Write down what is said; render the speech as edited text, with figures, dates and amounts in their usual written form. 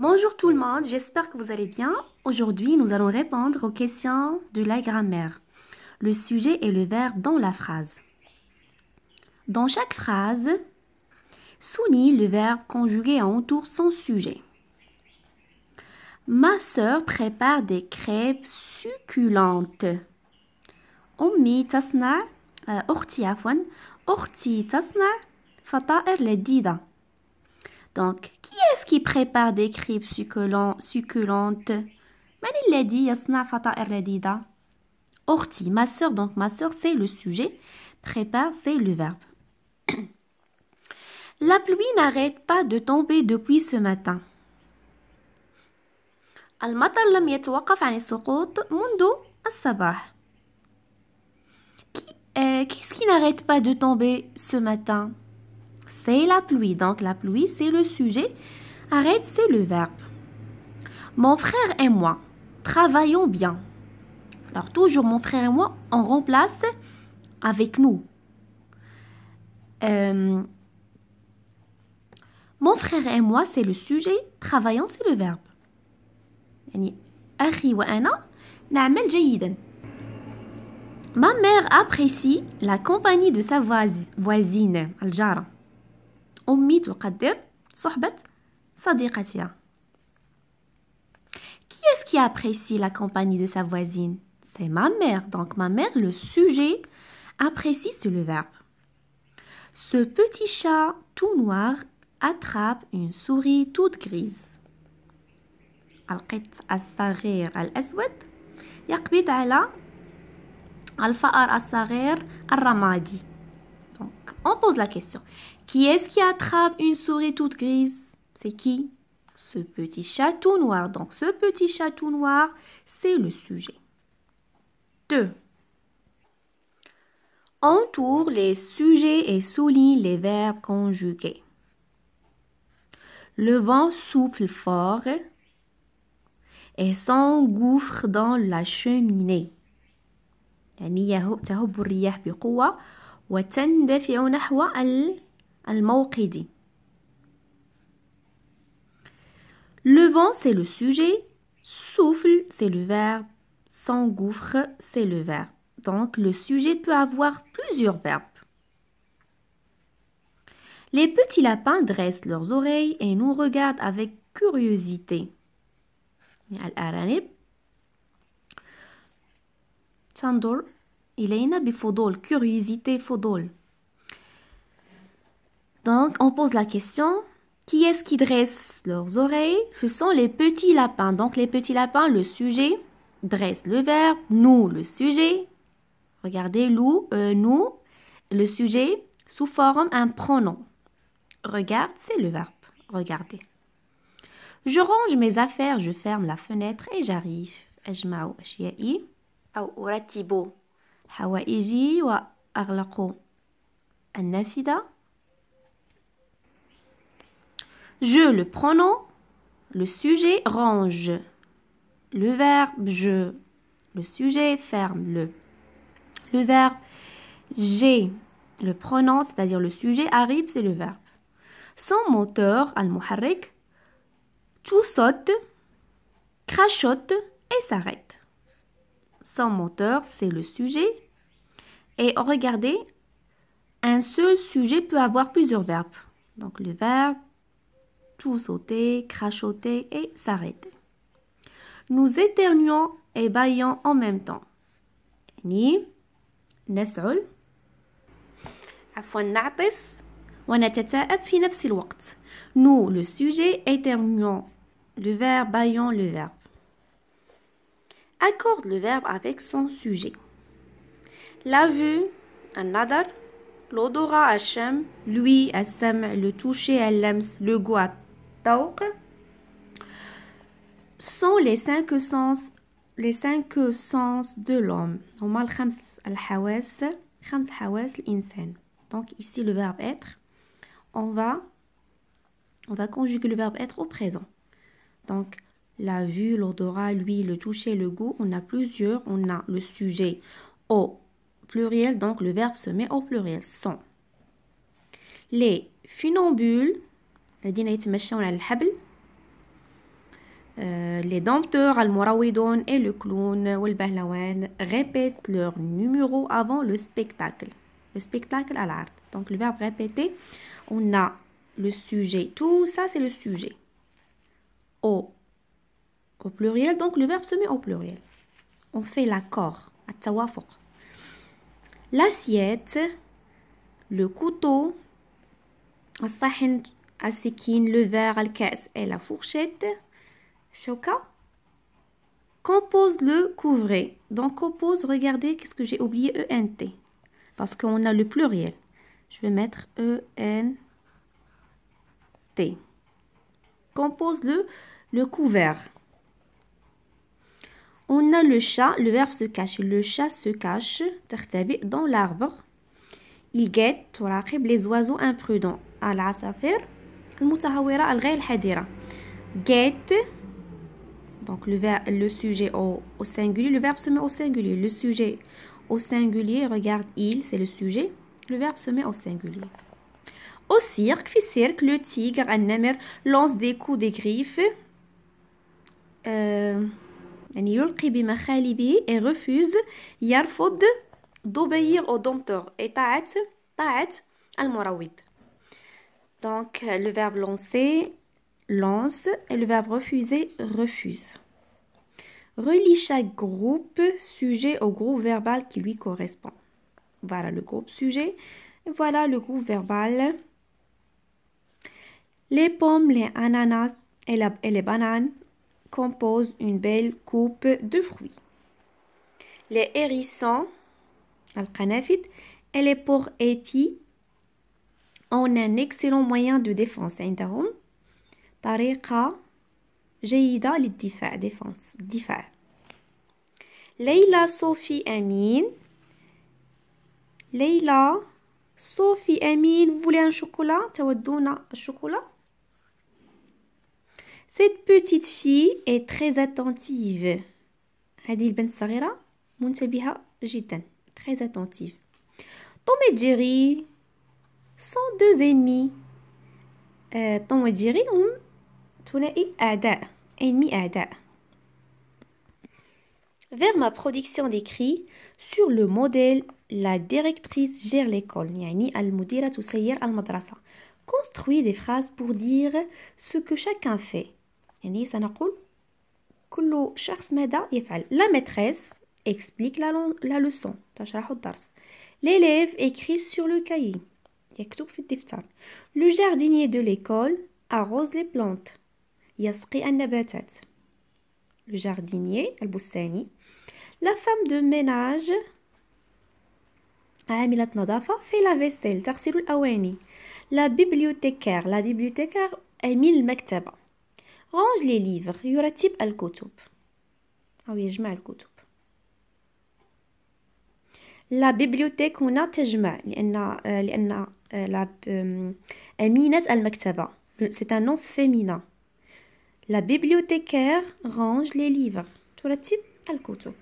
Bonjour tout le monde, j'espère que vous allez bien. Aujourd'hui, nous allons répondre aux questions de la grammaire. Le sujet et le verbe dans la phrase. Dans chaque phrase, souligne le verbe conjugué entoure son sujet. Ma sœur prépare des crêpes succulentes. أمي تصنع أختي تصنع فطائر لذيذة. Donc, qui est-ce qui prépare des crêpes succulentes? من الذي يصنع فطائر لذيذة? أختي, ma sœur. Donc, ma sœur, c'est le sujet. Prépare, c'est le verbe. La pluie n'arrête pas de tomber depuis ce matin. المطر لم يتوقف عن السقوط منذ الصباح. Qu'est-ce qui n'arrête pas de tomber ce matin? C'est la pluie. Donc, la pluie, c'est le sujet. Arrête, c'est le verbe. Mon frère et moi travaillons bien. Alors, toujours mon frère et moi, on remplace avec nous. Mon frère et moi, c'est le sujet. Travaillons, c'est le verbe. يعني أخي وأنا نعمل جيدا. Ma mère apprécie la compagnie de sa voisine الجارة. أمي تقدر صحبة صديقتها. Qui est-ce qui apprécie la compagnie de sa voisine? C'est ma mère. Donc, ma mère, le sujet, apprécie, c'est le verbe. Ce petit chat tout noir attrape une souris toute grise. القط الصغير الأسود يقبض على الفأر الصغير الرمادي. Donc, on pose la question. Qui est-ce qui attrape une souris toute grise? C'est qui? Ce petit chat tout noir. Donc, ce petit chat tout noir, c'est le sujet. 2. Entoure les sujets et souligne les verbes conjugués. Le vent souffle fort et s'engouffre dans la cheminée. يعني تهب الرياح بقوة وتندفع نحو الموقد. Le vent, c'est le sujet. Souffle, c'est le verbe. S'engouffre, c'est le verbe. Donc, le sujet peut avoir plusieurs verbes. Les petits lapins dressent leurs oreilles et nous regardent avec curiosité. الأرانب تنظر إلينا بفضول. Curiosité, فضول. Donc, on pose la question. Qui est-ce qui dresse leurs oreilles? Ce sont les petits lapins. Donc, les petits lapins, le sujet, dresse le verbe, nous, le sujet. Regardez, nous, le sujet, sous forme un pronom. Regarde, c'est le verbe. Regardez. Je range mes affaires, je ferme la fenêtre et j'arrive. أجمع أشيائي أو أرتب حوائجي وأغلق النافذة. Je, le pronom, le sujet, range. Le verbe, je. Le sujet, ferme le verbe. J'ai, le pronom, c'est-à-dire le sujet, arrive, c'est le verbe. Sans moteur, al-muharrik, tout saute, crachote et s'arrête. Sans moteur, c'est le sujet. Et regardez, un seul sujet peut avoir plusieurs verbes. Donc le verbe, tout sauter, crachoter et s'arrêter. Nous éternuons et bâillons en même temps. يعني نسعل عفوا نعطس ونتثاءب في نفس الوقت. Nous, le sujet, éternuons. Le verbe, bâillons, le verbe. Accorde le verbe avec son sujet. La vue, النظر, l'odorat, الشم, l'ouïe, السمع, le toucher, اللمس, le goût, الذوق, sont les cinq sens de l'homme. هما الخمس الحواس خمس حواس الإنسان. Donc ici le verbe être, on va conjuguer le verbe être au présent. Donc la vue, l'odorat, l'ouïe, le toucher, le goût, on a plusieurs. On a le sujet au pluriel, donc le verbe se met au pluriel. Sont. Les funambules الذين يتمشون على الحبل Les dompteurs, Al-Morawidon et le clown, Al-Bahlawan, répètent leur numéro avant le spectacle. Le spectacle à l'art. Donc, le verbe répéter, on a le sujet. Tout ça, c'est le sujet. Au pluriel, donc le verbe se met au pluriel. On fait l'accord. At-tawafuq. L'assiette, le couteau, الصحن, السكين, le verre, الكأس et la fourchette, Shauka, compose le couvret. Donc, compose, regardez, qu'est-ce que j'ai oublié, ENT. Parce qu'on a le pluriel. Je vais mettre ENT. Compose le couvert. On a le chat, le verbe se cache. Le chat se cache, dans l'arbre. Il guette, les oiseaux imprudents. Al-asafir, al-mutahawira, al-ghayr al-hadira. Guette. Donc, le sujet au singulier, le verbe se met au singulier. Le sujet au singulier, regarde, il, c'est le sujet. Le verbe se met au singulier. Au cirque, le tigre, al-namir, lance des coups des griffes. يلقي بمخالبه et refuse يرفض d'obéir au dompteur et طاعة المروض. Donc, le verbe lancer, lance, et le verbe refuser, refuse. Relie chaque groupe sujet au groupe verbal qui lui correspond. Voilà le groupe sujet, et voilà le groupe verbal. Les pommes, les ananas et les bananes composent une belle coupe de fruits. Les hérissons, al-qanafid, et les porcs-épis ont un excellent moyen de défense. عندهم طريقة جيدة للدفاع. défense, دفاع. Leila, Sophie, Amine. Leila, Sophie, Amine, vous voulez un chocolat? تودون الشوكولا? Cette petite fille est très attentive. هذه البنت صغيرة منتبهة جدا. Très attentive. Tom et Jerry sont deux ennemis. Tom et Jerry هم ثنائي أعداء. ennemis أعداء. Vers ma production d'écrit sur le modèle la directrice gère l'école. يعني المديرة تسير المدرسة. Construis des phrases pour dire ce que chacun fait. يعني سنقول كل شخص ماذا يفعل. La maîtresse explique la leçon. تشرح الدرس. L'élève écrit sur le cahier. يكتب في الدفتر. Le jardinier de l'école arrose les plantes. يسقي النباتات. Le jardinier البستاني. La femme de ménage عاملة نظافة fait la vaisselle. تغسل الأواني. La bibliothécaire أمين المكتبة. range les livres. يرتب الكتب أو يجمع الكتب. La bibliothèque هنا تجمع لأن أمينة المكتبة. C'est un nom féminin. La bibliothécaire range les livres. ترتب الكتب.